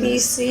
B C